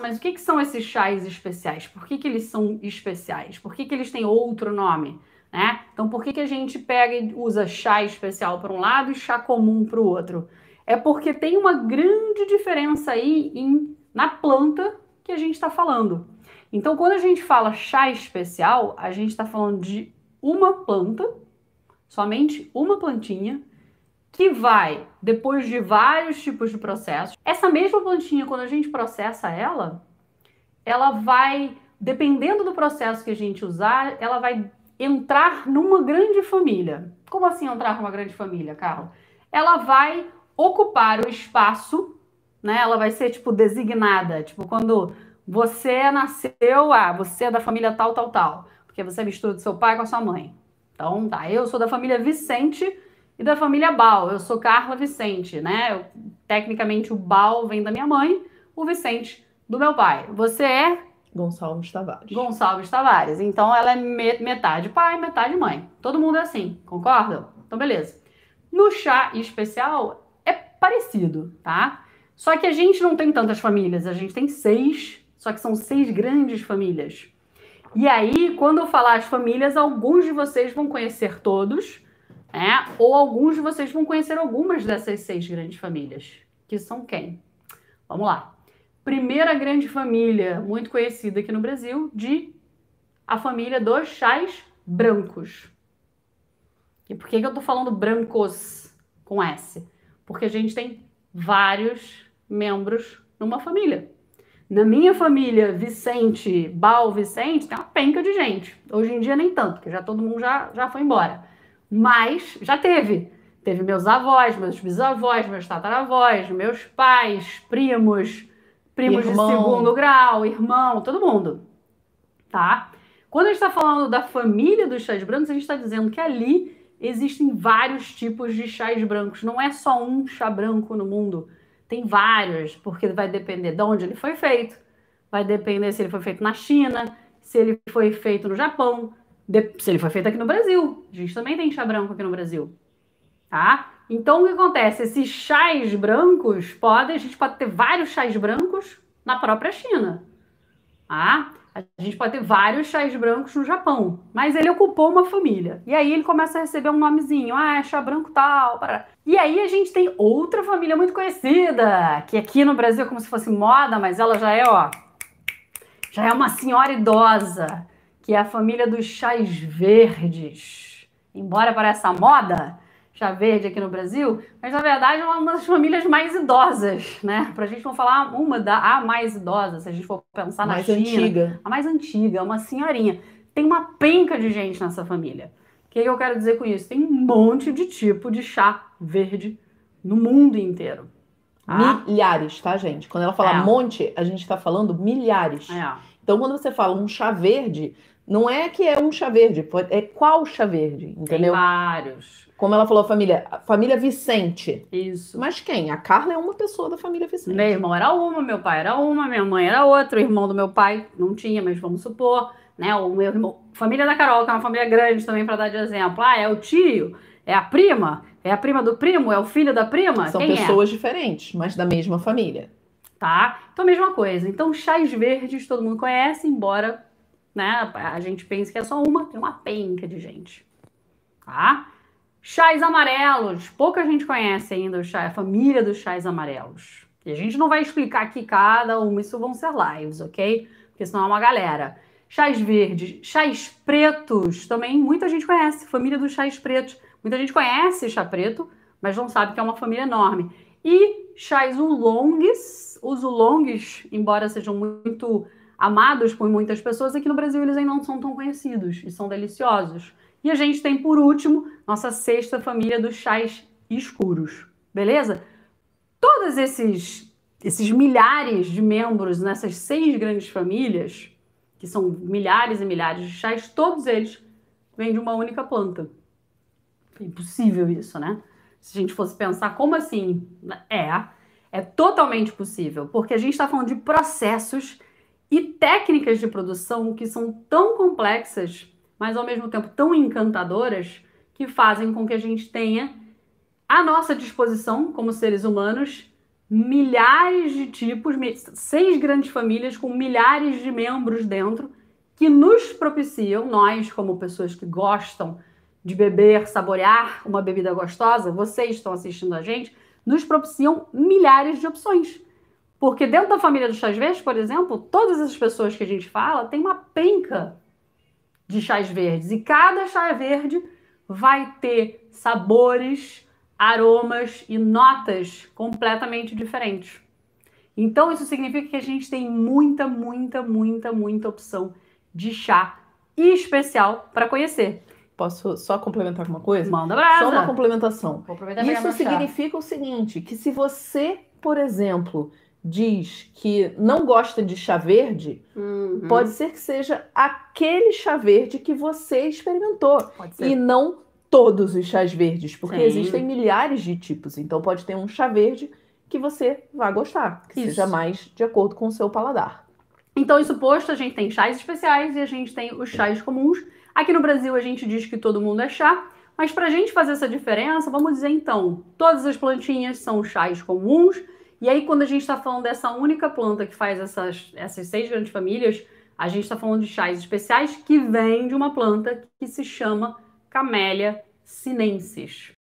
mas o que são esses chás especiais? Por que eles são especiais? Por que eles têm outro nome? Né? Então, por que a gente pega e usa chá especial para um lado e chá comum para o outro? É porque tem uma grande diferença aí na planta que a gente está falando. Então, quando a gente fala chá especial, a gente está falando de uma planta, somente uma plantinha, que vai, depois de vários tipos de processos, essa mesma plantinha, quando a gente processa ela vai, dependendo do processo que a gente usar, ela vai entrar numa grande família. Como assim entrar numa grande família, Carla? Ela vai ocupar o espaço, né? Ela vai ser, tipo, designada. Tipo, quando você nasceu, você é da família tal, tal, tal. Porque você mistura do seu pai com a sua mãe. Então, tá, eu sou da família Vicente e da família Bal. Eu sou Carla Vicente, né? Tecnicamente, o Bal vem da minha mãe, o Vicente do meu pai. Você é Gonçalves Tavares. Gonçalves Tavares. Então ela é metade pai, metade mãe. Todo mundo é assim, concordam? Então beleza. No chá especial é parecido, tá? Só que a gente não tem tantas famílias, a gente tem 6, só que são 6 grandes famílias. E aí, quando eu falar as famílias, alguns de vocês vão conhecer todos, né? Ou alguns de vocês vão conhecer algumas dessas 6 grandes famílias. Que são quem? Vamos lá. Primeira grande família, muito conhecida aqui no Brasil, a família dos chás brancos. E por que eu tô falando brancos com S? Porque a gente tem vários membros numa família. Na minha família, Vicente, Bal, Vicente, tem uma penca de gente. Hoje em dia nem tanto, porque já todo mundo já foi embora. Mas já teve. Teve meus avós, meus bisavós, meus tataravós, meus pais, primos de segundo grau, irmão, todo mundo. Tá? Quando a gente está falando da família dos chás brancos, a gente está dizendo que ali existem vários tipos de chás brancos. Não é só um chá branco no mundo. Tem vários, porque vai depender de onde ele foi feito. Vai depender se ele foi feito na China, se ele foi feito no Japão, se ele foi feito aqui no Brasil. A gente também tem chá branco aqui no Brasil. Tá? Então, o que acontece? Esses chás brancos a gente pode ter vários chás brancos na própria China. Tá? A gente pode ter vários chás brancos no Japão, mas ele ocupou uma família. E aí ele começa a receber um nomezinho, é chá branco tal. Para. E aí a gente tem outra família muito conhecida, que aqui no Brasil é como se fosse moda, mas ela já é uma senhora idosa, que é a família dos chás verdes. Embora pareça moda, chá verde aqui no Brasil, mas na verdade é uma das famílias mais idosas, né? Pra gente não falar a mais idosa, se a gente for pensar na China. Antiga. A mais antiga, uma senhorinha. Tem uma penca de gente nessa família. O que eu quero dizer com isso? Tem um monte de tipo de chá verde no mundo inteiro. Tá? Milhares, tá, gente? Quando ela fala monte, a gente tá falando milhares. Então, quando você fala um chá verde, não é que é um chá verde, é qual chá verde, entendeu? Tem vários. Como ela falou, família Vicente. Isso. Mas quem? A Carla é uma pessoa da família Vicente. Meu irmão era uma, meu pai era uma, minha mãe era outra, o irmão do meu pai não tinha, mas vamos supor, né? O meu irmão, família da Carol, que é uma família grande também, para dar de exemplo. É o tio, é a prima do primo, é o filho da prima? São pessoas diferentes, mas da mesma família. Tá? Então, mesma coisa. Então, chás verdes todo mundo conhece, embora, né, a gente pense que é só uma, tem uma penca de gente. Tá? Chás amarelos, pouca gente conhece ainda a família dos chás amarelos. E a gente não vai explicar aqui cada uma, isso vão ser lives, ok? Porque senão é uma galera. Chás verdes, chás pretos, também muita gente conhece, família dos chás pretos. Muita gente conhece chá preto, mas não sabe que é uma família enorme. E chás oolongs, os oolongs, embora sejam muito amados por muitas pessoas, aqui no Brasil eles ainda não são tão conhecidos e são deliciosos. E a gente tem, por último, nossa 6ª família dos chás escuros, beleza? Todos esses milhares de membros nessas 6 grandes famílias, que são milhares e milhares de chás, todos eles vêm de uma única planta. É impossível isso, né? Se a gente fosse pensar, como assim? É totalmente possível, porque a gente está falando de processos e técnicas de produção que são tão complexas, mas ao mesmo tempo tão encantadoras, que fazem com que a gente tenha à nossa disposição, como seres humanos, milhares de tipos, 6 grandes famílias com milhares de membros dentro, que nos propiciam, nós como pessoas que gostam de beber, saborear uma bebida gostosa, vocês estão assistindo a gente, nos propiciam milhares de opções. Porque dentro da família dos chás verdes, por exemplo, todas as pessoas que a gente fala tem uma penca de chás verdes. E cada chá verde vai ter sabores, aromas e notas completamente diferentes. Então isso significa que a gente tem muita opção de chá especial para conhecer. Posso só complementar com uma coisa? Manda brasa. Só uma complementação. Isso significa o seguinte, que se você, por exemplo, diz que não gosta de chá verde, pode ser que seja aquele chá verde que você experimentou. Pode ser. E não todos os chás verdes, porque existem milhares de tipos. Então pode ter um chá verde que você vai gostar, que seja mais de acordo com o seu paladar. Então, isso posto, a gente tem chás especiais e a gente tem os chás comuns. Aqui no Brasil a gente diz que todo mundo é chá, mas para a gente fazer essa diferença, vamos dizer então, todas as plantinhas são chás comuns, e aí quando a gente está falando dessa única planta que faz essas 6 grandes famílias, a gente está falando de chás especiais que vêm de uma planta que se chama Camellia sinensis.